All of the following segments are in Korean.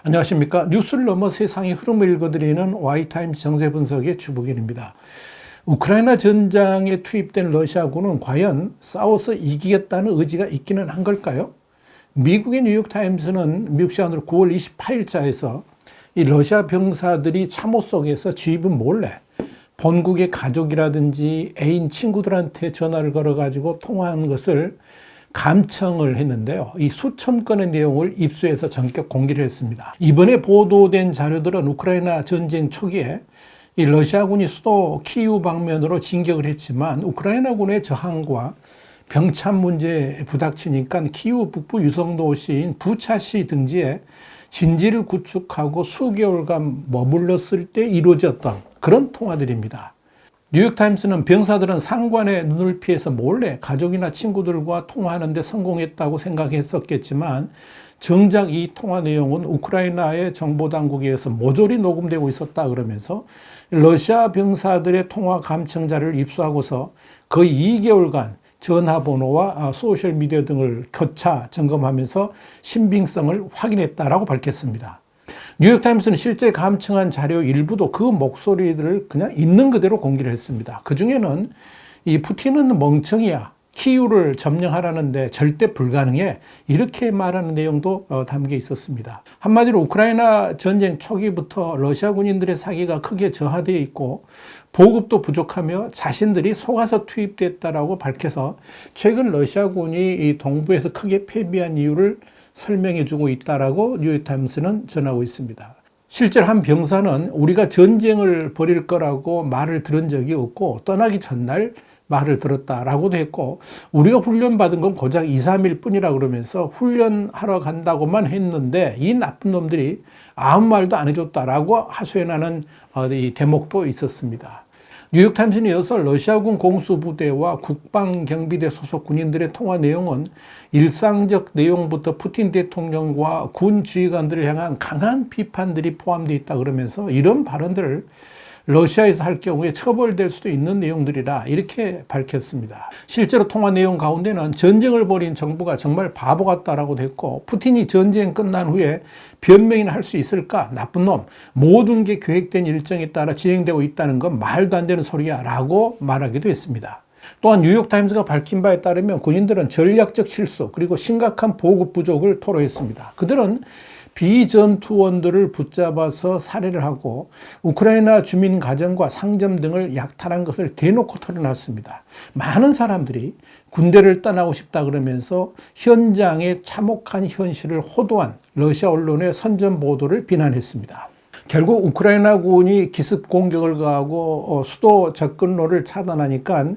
안녕하십니까. 뉴스를 넘어 세상의 흐름을 읽어드리는 Y타임즈 정세분석의 주복일입니다. 우크라이나 전장에 투입된 러시아군은 과연 싸워서 이기겠다는 의지가 있기는 한 걸까요? 미국의 뉴욕타임스는 미국 시간으로 9월 28일자에서 이 러시아 병사들이 참호 속에서 지휘부 몰래 본국의 가족이라든지 애인, 친구들한테 전화를 걸어가지고 통화한 것을 감청을 했는데요. 이 수천 건의 내용을 입수해서 전격 공개를 했습니다. 이번에 보도된 자료들은 우크라이나 전쟁 초기에 이 러시아군이 수도 키이우 방면으로 진격을 했지만 우크라이나군의 저항과 병참 문제에 부닥치니까 키이우 북부 유성도시인 부차시 등지에 진지를 구축하고 수개월간 머물렀을 때 이루어졌던 그런 통화들입니다. 뉴욕타임스는 병사들은 상관의 눈을 피해서 몰래 가족이나 친구들과 통화하는 데 성공했다고 생각했었겠지만 정작 이 통화 내용은 우크라이나의 정보당국에 의해서 모조리 녹음되고 있었다 그러면서 러시아 병사들의 통화 감청자를 입수하고서 거의 2개월간 전화번호와 소셜미디어 등을 교차 점검하면서 신빙성을 확인했다라고 밝혔습니다. 뉴욕타임스는 실제 감청한 자료 일부도 그 목소리들을 그냥 있는 그대로 공개를 했습니다. 그 중에는 이 푸틴은 멍청이야, 키이우를 점령하라는데 절대 불가능해, 이렇게 말하는 내용도 담겨 있었습니다. 한마디로 우크라이나 전쟁 초기부터 러시아 군인들의 사기가 크게 저하되어 있고 보급도 부족하며 자신들이 속아서 투입됐다라고 밝혀서 최근 러시아군이 이 동부에서 크게 패배한 이유를 설명해주고 있다라고 뉴욕타임스는 전하고 있습니다. 실제로 한 병사는 우리가 전쟁을 벌일 거라고 말을 들은 적이 없고 떠나기 전날 말을 들었다라고도 했고 우리가 훈련받은 건 고작 2, 3일 뿐이라 그러면서 훈련하러 간다고만 했는데 이 나쁜 놈들이 아무 말도 안 해줬다라고 하소연하는 이 대목도 있었습니다. 뉴욕타임스는 이어서 러시아군 공수부대와 국방경비대 소속 군인들의 통화 내용은 일상적 내용부터 푸틴 대통령과 군 지휘관들을 향한 강한 비판들이 포함되어 있다 그러면서 이런 발언들을 러시아에서 할 경우에 처벌될 수도 있는 내용들이라 이렇게 밝혔습니다. 실제로 통화 내용 가운데는 전쟁을 벌인 정부가 정말 바보 같다라고 됐고 푸틴이 전쟁 끝난 후에 변명이나 할 수 있을까? 나쁜 놈. 모든 게 계획된 일정에 따라 진행되고 있다는 건 말도 안 되는 소리야 라고 말하기도 했습니다. 또한 뉴욕타임스가 밝힌 바에 따르면 군인들은 전략적 실수 그리고 심각한 보급 부족을 토로했습니다. 그들은 비전투원들을 붙잡아서 살해를 하고 우크라이나 주민 가정과 상점 등을 약탈한 것을 대놓고 털어놨습니다. 많은 사람들이 군대를 떠나고 싶다 그러면서 현장의 참혹한 현실을 호도한 러시아 언론의 선전 보도를 비난했습니다. 결국 우크라이나군이 기습 공격을 가하고 수도 접근로를 차단하니까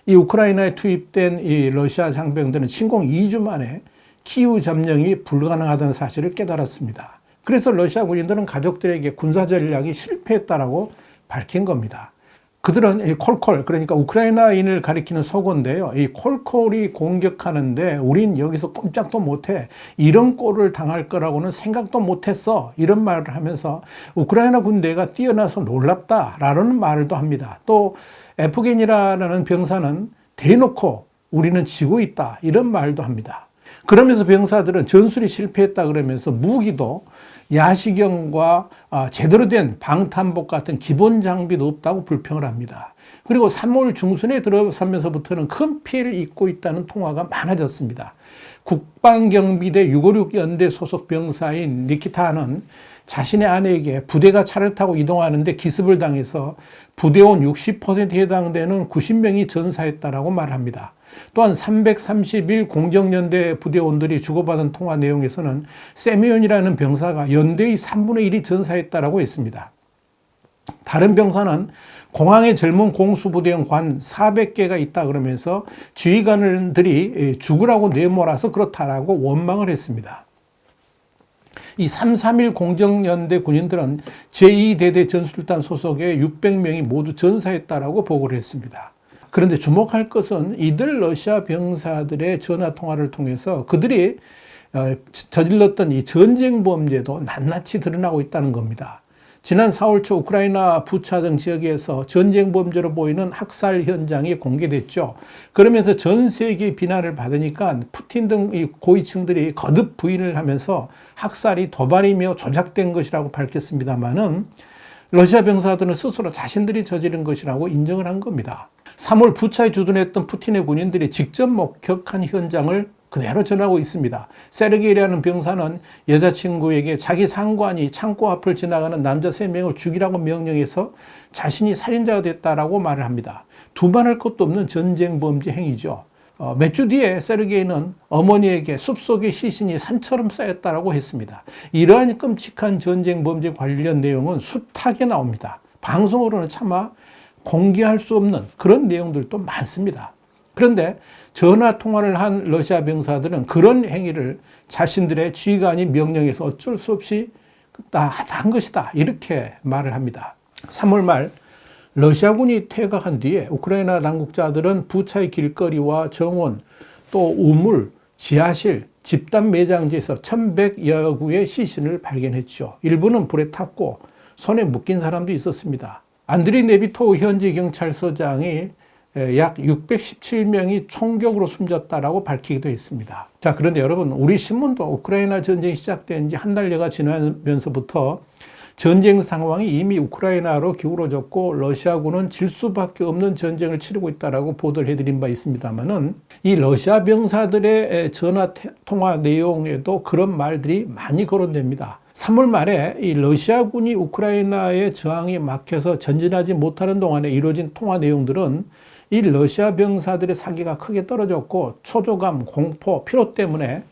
이 우크라이나에 투입된 이 러시아 장병들은 침공 2주 만에 키이우 점령이 불가능하다는 사실을 깨달았습니다. 그래서 러시아 군인들은 가족들에게 군사 전략이 실패했다라고 밝힌 겁니다. 그들은 이 콜콜, 그러니까 우크라이나인을 가리키는 속어인데요. 이 콜콜이 공격하는데 우린 여기서 꼼짝도 못해. 이런 꼴을 당할 거라고는 생각도 못했어. 이런 말을 하면서 우크라이나 군대가 뛰어나서 놀랍다라는 말도 합니다. 또 에프겐이라는 병사는 대놓고 우리는 지고 있다. 이런 말도 합니다. 그러면서 병사들은 전술이 실패했다 그러면서 무기도 야시경과 제대로 된 방탄복 같은 기본 장비도 없다고 불평을 합니다. 그리고 3월 중순에 들어서면서부터는 큰 피해를 입고 있다는 통화가 많아졌습니다. 국방경비대 656 연대 소속 병사인 니키타는 자신의 아내에게 부대가 차를 타고 이동하는데 기습을 당해서 부대원 60%에 해당되는 90명이 전사했다라고 말합니다. 또한 331 공정연대 부대원들이 주고받은 통화 내용에서는 세미온이라는 병사가 연대의 3분의 1이 전사했다라고 했습니다. 다른 병사는 공항에 젊은 공수부대원 관 400개가 있다 그러면서 지휘관들이 죽으라고 내몰아서 그렇다라고 원망을 했습니다. 이 331 공정연대 군인들은 제2대대 전술단 소속의 600명이 모두 전사했다라고 보고를 했습니다. 그런데 주목할 것은 이들 러시아 병사들의 전화통화를 통해서 그들이 저질렀던 이 전쟁 범죄도 낱낱이 드러나고 있다는 겁니다. 지난 4월 초 우크라이나 부차 등 지역에서 전쟁 범죄로 보이는 학살 현장이 공개됐죠. 그러면서 전 세계 비난을 받으니까 푸틴 등 고위층들이 거듭 부인을 하면서 학살이 도발이며 조작된 것이라고 밝혔습니다마는 러시아 병사들은 스스로 자신들이 저지른 것이라고 인정을 한 겁니다. 3월 부차에 주둔했던 푸틴의 군인들이 직접 목격한 현장을 그대로 전하고 있습니다. 세르게이라는 병사는 여자친구에게 자기 상관이 창고 앞을 지나가는 남자 3명을 죽이라고 명령해서 자신이 살인자가 됐다라고 말을 합니다. 두말할 것도 없는 전쟁 범죄 행위죠. 몇 주 뒤에 세르게이는 어머니에게 숲속의 시신이 산처럼 쌓였다라고 했습니다. 이러한 끔찍한 전쟁 범죄 관련 내용은 숱하게 나옵니다. 방송으로는 차마 공개할 수 없는 그런 내용들도 많습니다. 그런데 전화 통화를 한 러시아 병사들은 그런 행위를 자신들의 지휘관이 명령해서 어쩔 수 없이 다 한 것이다, 이렇게 말을 합니다. 3월 말 러시아군이 퇴각한 뒤에 우크라이나 당국자들은 부차의 길거리와 정원, 또 우물, 지하실, 집단 매장지에서 1100여 구의 시신을 발견했죠. 일부는 불에 탔고 손에 묶인 사람도 있었습니다. 안드리 네비토 현지 경찰서장이 약 617명이 총격으로 숨졌다라고 밝히기도 했습니다. 자, 그런데 여러분, 우리 신문도 우크라이나 전쟁이 시작된 지 한 달여가 지나면서부터 전쟁 상황이 이미 우크라이나로 기울어졌고 러시아군은 질 수밖에 없는 전쟁을 치르고 있다라고 보도를 해드린 바 있습니다만은 이 러시아 병사들의 전화 통화 내용에도 그런 말들이 많이 거론됩니다. 3월 말에 이 러시아군이 우크라이나의 저항이 막혀서 전진하지 못하는 동안에 이루어진 통화 내용들은 이 러시아 병사들의 사기가 크게 떨어졌고 초조감, 공포, 피로 때문에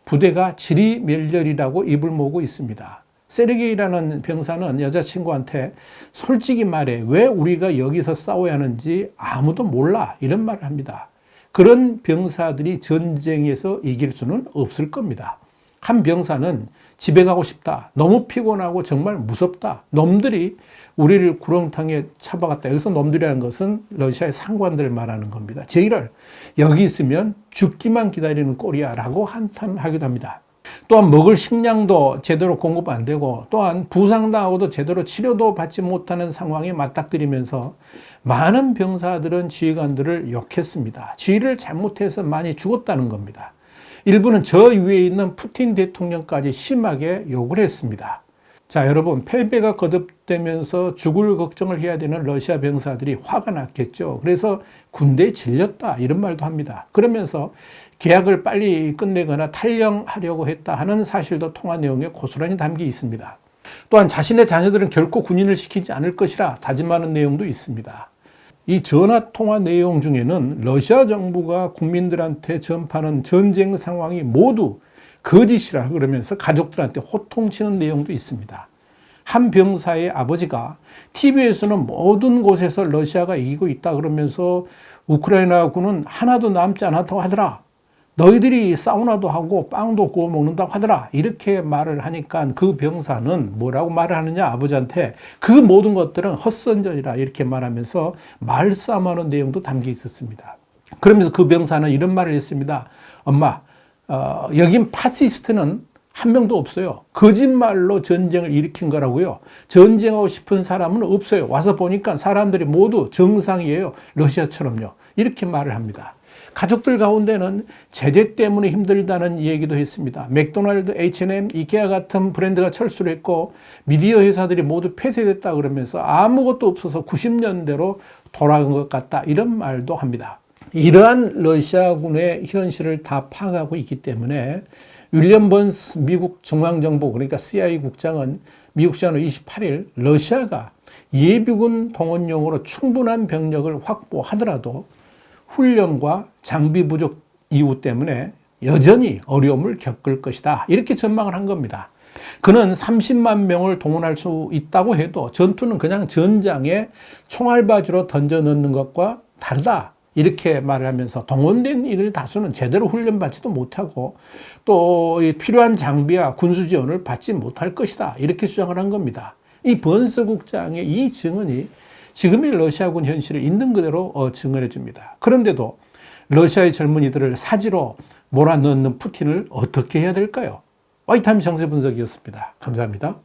부대가 지리멸렬이라고 입을 모으고 있습니다. 세르게이라는 병사는 여자친구한테 솔직히 말해 왜 우리가 여기서 싸워야 하는지 아무도 몰라, 이런 말을 합니다. 그런 병사들이 전쟁에서 이길 수는 없을 겁니다. 한 병사는 집에 가고 싶다, 너무 피곤하고 정말 무섭다, 놈들이 우리를 구렁텅이에 처박았다. 여기서 놈들이라는 것은 러시아의 상관들을 말하는 겁니다. 저희를 여기 있으면 죽기만 기다리는 꼴이야 라고 한탄하기도 합니다. 또한 먹을 식량도 제대로 공급 안 되고 또한 부상당하고도 제대로 치료도 받지 못하는 상황에 맞닥뜨리면서 많은 병사들은 지휘관들을 욕했습니다. 지휘를 잘못해서 많이 죽었다는 겁니다. 일부는 저 위에 있는 푸틴 대통령까지 심하게 욕을 했습니다. 자, 여러분, 패배가 거듭되면서 죽을 걱정을 해야 되는 러시아 병사들이 화가 났겠죠. 그래서 군대에 질렸다, 이런 말도 합니다. 그러면서 계약을 빨리 끝내거나 탈영하려고 했다 하는 사실도 통화 내용에 고스란히 담겨 있습니다. 또한 자신의 자녀들은 결코 군인을 시키지 않을 것이라 다짐하는 내용도 있습니다. 이 전화 통화 내용 중에는 러시아 정부가 국민들한테 전파하는 전쟁 상황이 모두 거짓이라 그러면서 가족들한테 호통치는 내용도 있습니다. 한 병사의 아버지가 TV에서는 모든 곳에서 러시아가 이기고 있다 그러면서 우크라이나군은 하나도 남지 않았다고 하더라. 너희들이 사우나도 하고 빵도 구워 먹는다고 하더라. 이렇게 말을 하니까 그 병사는 뭐라고 말을 하느냐, 아버지한테 그 모든 것들은 헛선전이라 이렇게 말하면서 말싸움하는 내용도 담겨 있었습니다. 그러면서 그 병사는 이런 말을 했습니다. 엄마, 여긴 파시스트는 한 명도 없어요. 거짓말로 전쟁을 일으킨 거라고요. 전쟁하고 싶은 사람은 없어요. 와서 보니까 사람들이 모두 정상이에요. 러시아처럼요. 이렇게 말을 합니다. 가족들 가운데는 제재 때문에 힘들다는 얘기도 했습니다. 맥도날드, H&M, 이케아 같은 브랜드가 철수를 했고 미디어 회사들이 모두 폐쇄됐다 그러면서 아무것도 없어서 90년대로 돌아간 것 같다, 이런 말도 합니다. 이러한 러시아군의 현실을 다 파악하고 있기 때문에 윌리엄 번스 미국 중앙정보, 그러니까 CIA 국장은 미국 시간으로 28일 러시아가 예비군 동원용으로 충분한 병력을 확보하더라도 훈련과 장비 부족 이유 때문에 여전히 어려움을 겪을 것이다, 이렇게 전망을 한 겁니다. 그는 30만 명을 동원할 수 있다고 해도 전투는 그냥 전장에 총알바지로 던져 넣는 것과 다르다, 이렇게 말을 하면서 동원된 이들 다수는 제대로 훈련받지도 못하고 또 필요한 장비와 군수 지원을 받지 못할 것이다, 이렇게 주장을 한 겁니다. 이 번스 국장의 이 증언이 지금의 러시아군 현실을 있는 그대로 증언해 줍니다. 그런데도 러시아의 젊은이들을 사지로 몰아넣는 푸틴을 어떻게 해야 될까요? 와이타임 정세 분석이었습니다. 감사합니다.